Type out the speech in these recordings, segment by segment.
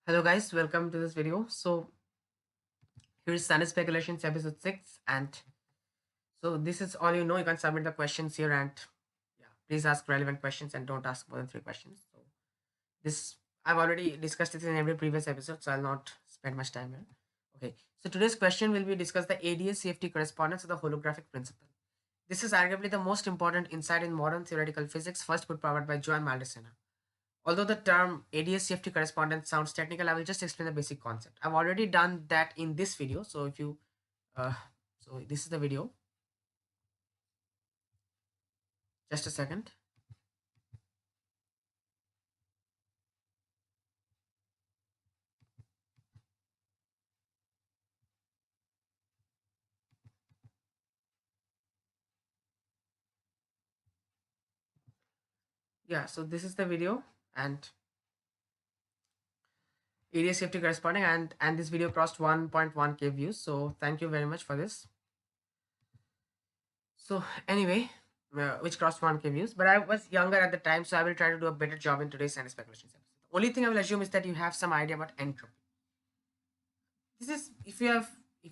Hello guys, welcome to this video. So here's Sun Speculations episode 6, and so this is all you know. You can submit the questions here, and yeah, please ask relevant questions and don't ask more than 3 questions. So this I've already discussed it in every previous episode, so I'll not spend much time here. Okay, so today's question will be discuss the ADS CFT correspondence of the holographic principle. This is arguably the most important insight in modern theoretical physics, first put forward by Joan Maldacena. Although the term ADS CFT correspondence sounds technical, I will just explain the basic concept. I've already done that in this video. So if you, uh, so this is the video. Just a second. Yeah, so this is the video and ADS CFT corresponding and this video crossed 1.1k views. So thank you very much for this. So anyway, which crossed 1k views, but I was younger at the time, so I will try to do a better job in today's science speculations episode. The only thing I will assume is that you have some idea about entropy. This is if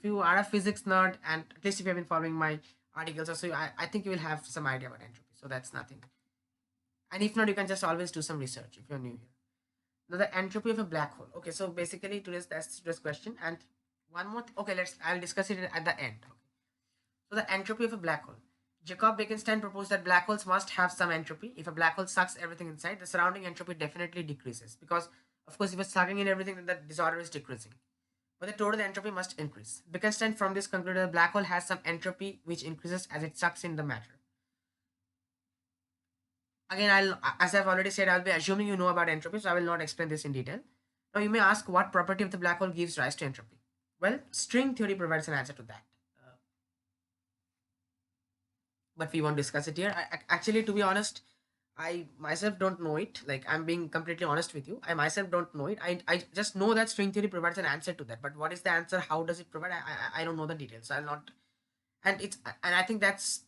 you are a physics nerd, and at least if you have been following my articles or so, I think you will have some idea about entropy, so that's nothing. And if not, you can just always do some research if you're new here. Now, the entropy of a black hole. Okay, so basically that's today's question. And one more okay, I'll discuss it at the end. Okay. So the entropy of a black hole. Jacob Bekenstein proposed that black holes must have some entropy. If a black hole sucks everything inside, the surrounding entropy definitely decreases, because of course if it's sucking in everything, then the disorder is decreasing, but the total entropy must increase. Bekenstein from this concluded a black hole has some entropy which increases as it sucks in the matter. Again, as I've already said, I'll be assuming you know about entropy, so I will not explain this in detail. Now, you may ask what property of the black hole gives rise to entropy. Well, string theory provides an answer to that. But we won't discuss it here. Actually, to be honest, I myself don't know it. Like, I'm being completely honest with you. I myself don't know it. I just know that string theory provides an answer to that. But what is the answer? How does it provide? I don't know the details. So I'll not. And I think that's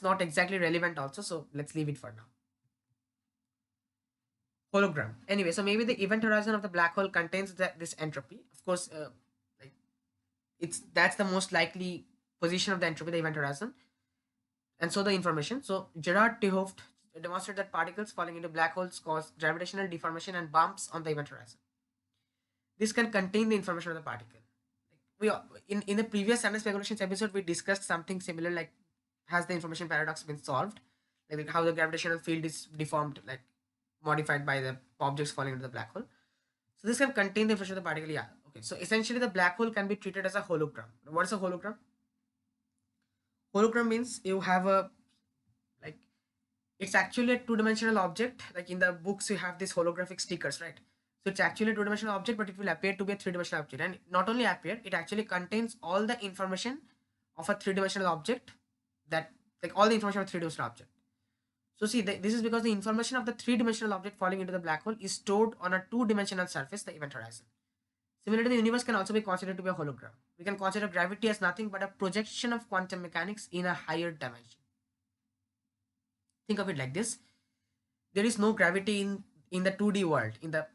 not exactly relevant also. So let's leave it for now. Hologram. Anyway, so maybe the event horizon of the black hole contains this entropy. Of course, like that's the most likely position of the entropy, the event horizon, and so the information. So Gerard de Hooft demonstrated that particles falling into black holes cause gravitational deformation and bumps on the event horizon. This can contain the information of the particle. We in the previous science speculations episode we discussed something similar, like has the information paradox been solved, like how the gravitational field is deformed, like modified by the objects falling into the black hole. So this can contain the information of the particle. Yeah. Okay. So essentially, the black hole can be treated as a hologram. What is a hologram? Hologram means you have a like it's actually a two-dimensional object. Like in the books, you have these holographic stickers, right? So it's actually a two-dimensional object, but it will appear to be a three-dimensional object. And not only appear, it actually contains all the information of a three-dimensional object, that like all the information of a three-dimensional object. So see, this is because the information of the three-dimensional object falling into the black hole is stored on a two-dimensional surface, the event horizon. Similarly, the universe can also be considered to be a hologram. We can consider gravity as nothing but a projection of quantum mechanics in a higher dimension. Think of it like this: there is no gravity in the 2D world, in the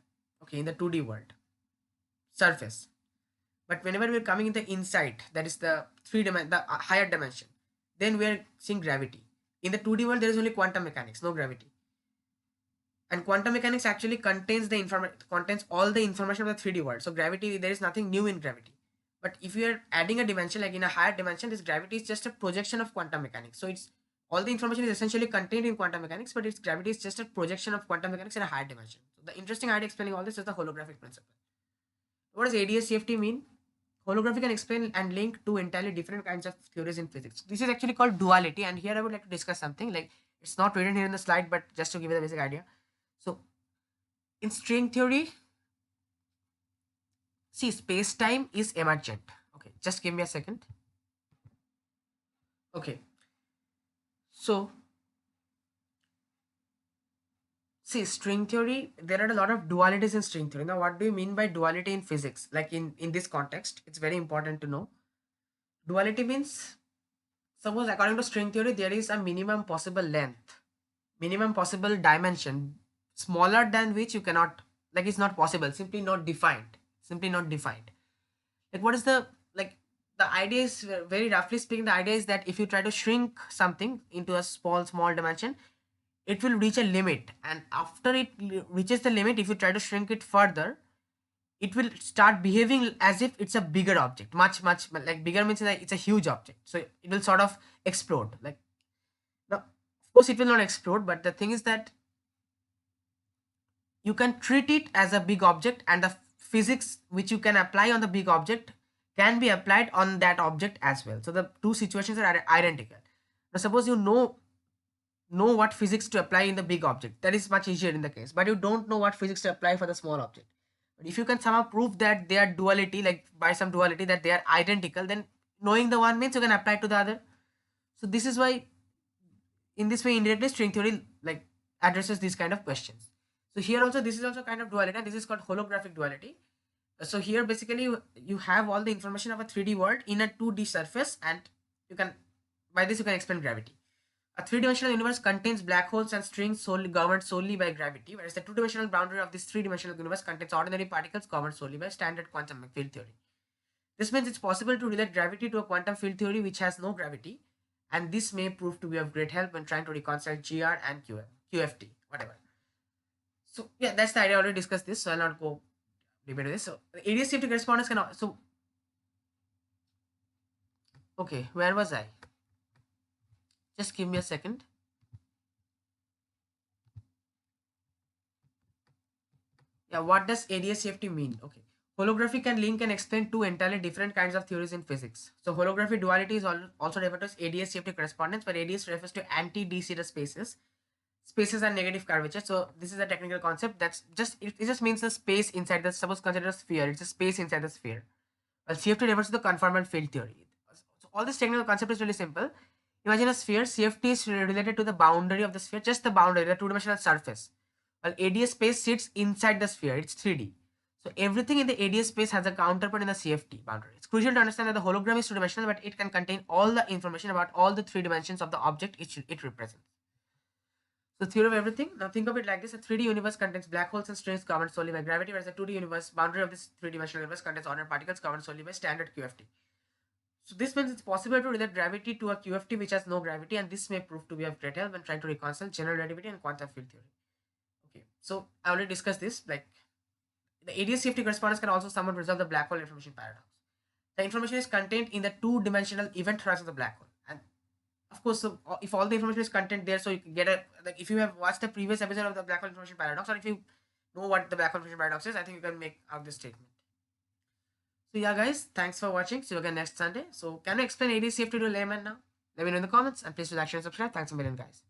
2D world surface. But whenever we're coming in the inside, that is the the higher dimension, then we are seeing gravity. In the 2D world, there is only quantum mechanics, no gravity. And quantum mechanics actually contains all the information of the 3D world. So gravity, there is nothing new in gravity. But if you are adding a dimension, like in a higher dimension, this gravity is just a projection of quantum mechanics. So it's all the information is essentially contained in quantum mechanics, but its gravity is just a projection of quantum mechanics in a higher dimension. So the interesting idea explaining all this is the holographic principle. What does ADS-CFT mean? Holography can explain and link two entirely different kinds of theories in physics. This is actually called duality, and here I would like to discuss something. Like, it's not written here in the slide, but just to give you the basic idea. So in string theory, see, space-time is emergent. Okay, just give me a second. Okay, so see, string theory, there are a lot of dualities in string theory. Now, what do you mean by duality in physics? Like in this context, it's very important to know. Duality means, suppose according to string theory, there is a minimum possible length, minimum possible dimension, smaller than which you cannot like it's not possible, simply not defined, simply not defined. Like what is the, like the idea is, very roughly speaking, the idea is that if you try to shrink something into a small dimension, it will reach a limit, and after it reaches the limit, if you try to shrink it further, it will start behaving as if it's a bigger object, much like bigger means that it's a huge object, so it will sort of explode. Like, now of course it will not explode, but the thing is that you can treat it as a big object, and the physics which you can apply on the big object can be applied on that object as well. So the two situations are identical. Now suppose you know what physics to apply in the big object, that is much easier in the case, but you don't know what physics to apply for the small object. But if you can somehow prove that they are duality, like by some duality that they are identical, then knowing the one means you can apply it to the other. So this is why, in this way, indirectly string theory like addresses these kind of questions. So here also, this is also kind of duality, and this is called holographic duality. So here basically you have all the information of a 3D world in a 2D surface, and you can, by this you can explain gravity. A three-dimensional universe contains black holes and strings governed solely by gravity, whereas the two-dimensional boundary of this three-dimensional universe contains ordinary particles governed solely by standard quantum field theory. This means it's possible to relate gravity to a quantum field theory which has no gravity, and this may prove to be of great help when trying to reconcile GR and QFT, whatever. So yeah, that's the idea. I already discussed this, so I'll not go deep into this. So the ADS-CFT correspondence can also. Okay, where was I? Just give me a second. Yeah, what does ADS-CFT mean? Okay. Holography can link and explain two entirely different kinds of theories in physics. So holography duality is also referred to as ADS-CFT correspondence, where ADS refers to anti-de Sitter spaces. Spaces are negative curvature. So this is a technical concept. That's just, it just means the space inside the, suppose consider a sphere. It's a space inside the sphere. Well, CFT refers to the conformal field theory. So all this technical concept is really simple. Imagine a sphere. CFT is related to the boundary of the sphere, just the boundary, the two-dimensional surface. Well, ADS space sits inside the sphere. It's 3D. So everything in the ADS space has a counterpart in the CFT boundary. It's crucial to understand that the hologram is two-dimensional, but it can contain all the information about all the three dimensions of the object it represents. So theory of everything. Now think of it like this: a 3D universe contains black holes and strings governed solely by gravity, whereas the 2D universe boundary of this three-dimensional universe contains ordinary particles governed solely by standard QFT. So this means it's possible to relate gravity to a QFT which has no gravity, and this may prove to be of great help when trying to reconcile general relativity and quantum field theory. Okay, so I already discussed this. Like the ADS-CFT correspondence can also somewhat resolve the black hole information paradox. The information is contained in the two-dimensional event horizon of the black hole, and of course, so if all the information is contained there, so you can get a, like if you have watched the previous episode of the black hole information paradox, or if you know what the black hole information paradox is, I think you can make out this statement. So yeah, guys, thanks for watching. See you again next Sunday. So can you explain ADS-CFT to a layman now? Let me know in the comments, and please do like, share, and subscribe. Thanks a million, guys.